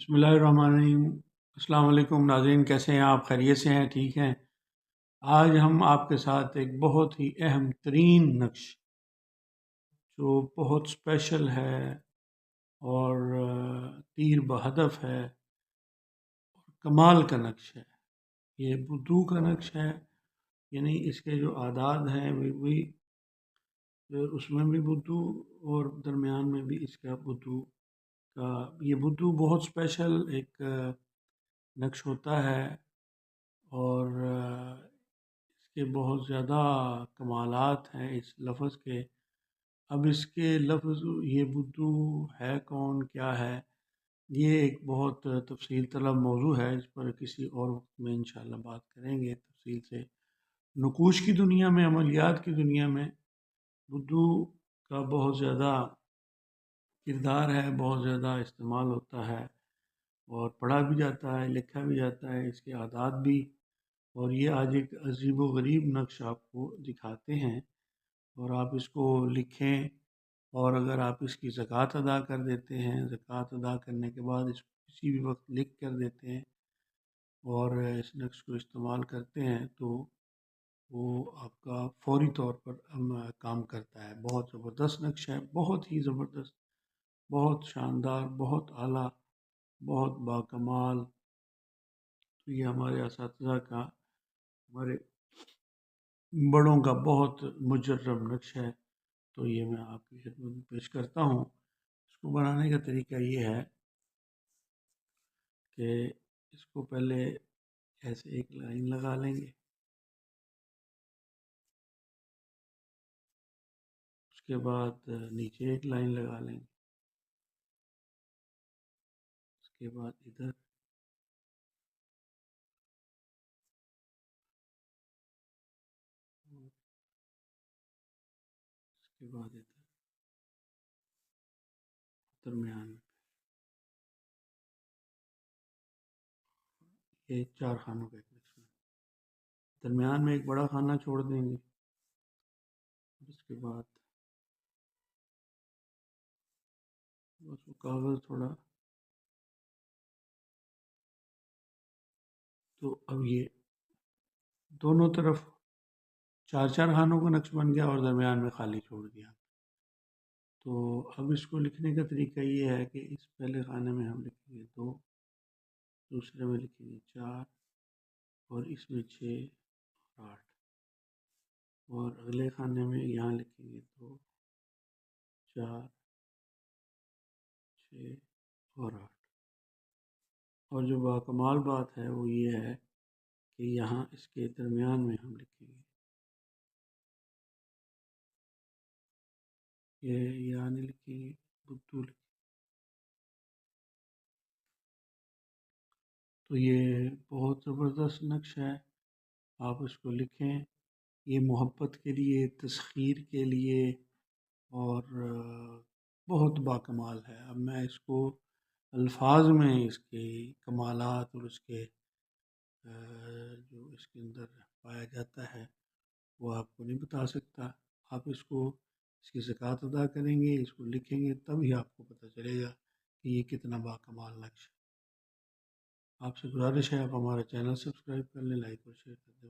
بسم اللہ الرحمن الرحیم۔ السلام علیکم ناظرین، کیسے ہیں آپ؟ خیریت سے ہیں؟ ٹھیک ہیں؟ آج ہم آپ کے ساتھ ایک بہت ہی اہم ترین نقش جو بہت اسپیشل ہے اور تیر بہدف ہے، کمال کا نقش ہے۔ یہ بدو کا نقش ہے، یعنی اس کے جو اعداد ہیں وہ اس میں بھی بدو اور درمیان میں بھی اس کا بدو کا یہ بدو بہت اسپیشل ایک نقش ہوتا ہے، اور اس کے بہت زیادہ کمالات ہیں اس لفظ کے۔ اب اس کے لفظ یہ بدو ہے کون، کیا ہے، یہ ایک بہت تفصیل طلب موضوع ہے، اس پر کسی اور وقت میں انشاءاللہ بات کریں گے تفصیل سے۔ نقوش کی دنیا میں، عملیات کی دنیا میں بدو کا بہت زیادہ کردار ہے، بہت زیادہ استعمال ہوتا ہے، اور پڑھا بھی جاتا ہے، لکھا بھی جاتا ہے، اس کے اعداد بھی۔ اور یہ آج ایک عجیب و غریب نقش آپ کو دکھاتے ہیں، اور آپ اس کو لکھیں، اور اگر آپ اس کی زکوٰۃ ادا کر دیتے ہیں، زکوٰۃ ادا کرنے کے بعد اس کو کسی بھی وقت لکھ کر دیتے ہیں اور اس نقش کو استعمال کرتے ہیں، تو وہ آپ کا فوری طور پر کام کرتا ہے۔ بہت زبردست نقش ہے، بہت ہی زبردست، بہت شاندار، بہت اعلیٰ، بہت باکمال۔ تو یہ ہمارے اساتذہ کا، ہمارے بڑوں کا بہت مجرب نقش ہے، تو یہ میں آپ کی خدمت میں پیش کرتا ہوں۔ اس کو بنانے کا طریقہ یہ ہے کہ اس کو پہلے ایسے ایک لائن لگا لیں گے، اس کے بعد نیچے ایک لائن لگا لیں گے، اس کے بعد ادھر، اس کے بعد ادھر درمیان میں۔ یہ چار خانوں کا ایک نقشہ ہے، درمیان میں ایک بڑا خانہ چھوڑ دیں گے، اس کے بعد بس وہ کاغذ تھوڑا، تو اب یہ دونوں طرف چار چار خانوں کا نقش بن گیا اور درمیان میں خالی چھوڑ دیا۔ تو اب اس کو لکھنے کا طریقہ یہ ہے کہ اس پہلے خانے میں ہم لکھیں گے 2، دوسرے میں لکھیں گے 4، اور اس میں 6 اور 8، اور اگلے خانے میں یہاں لکھیں گے 2، 4، 6 اور 8۔ اور جو باکمال بات ہے وہ یہ ہے کہ یہاں اس کے درمیان میں ہم لکھیں گے، یہ یہاں نہیں لکھیں گے، بدو لکھیں۔ تو یہ بہت زبردست نقش ہے، آپ اس کو لکھیں۔ یہ محبت کے لیے، تسخیر کے لیے، اور بہت باکمال ہے۔ اب میں اس کو الفاظ میں اس کے کمالات اور اس کے جو اس کے اندر پایا جاتا ہے وہ آپ کو نہیں بتا سکتا۔ آپ اس کو، اس کی زکوٰۃ ادا کریں گے، اس کو لکھیں گے، تب ہی آپ کو پتہ چلے گا کہ یہ کتنا باکمال نقش ہے۔ آپ سے گزارش ہے آپ ہمارا چینل سبسکرائب کر لیں، لائک اور شیئر کر دیں۔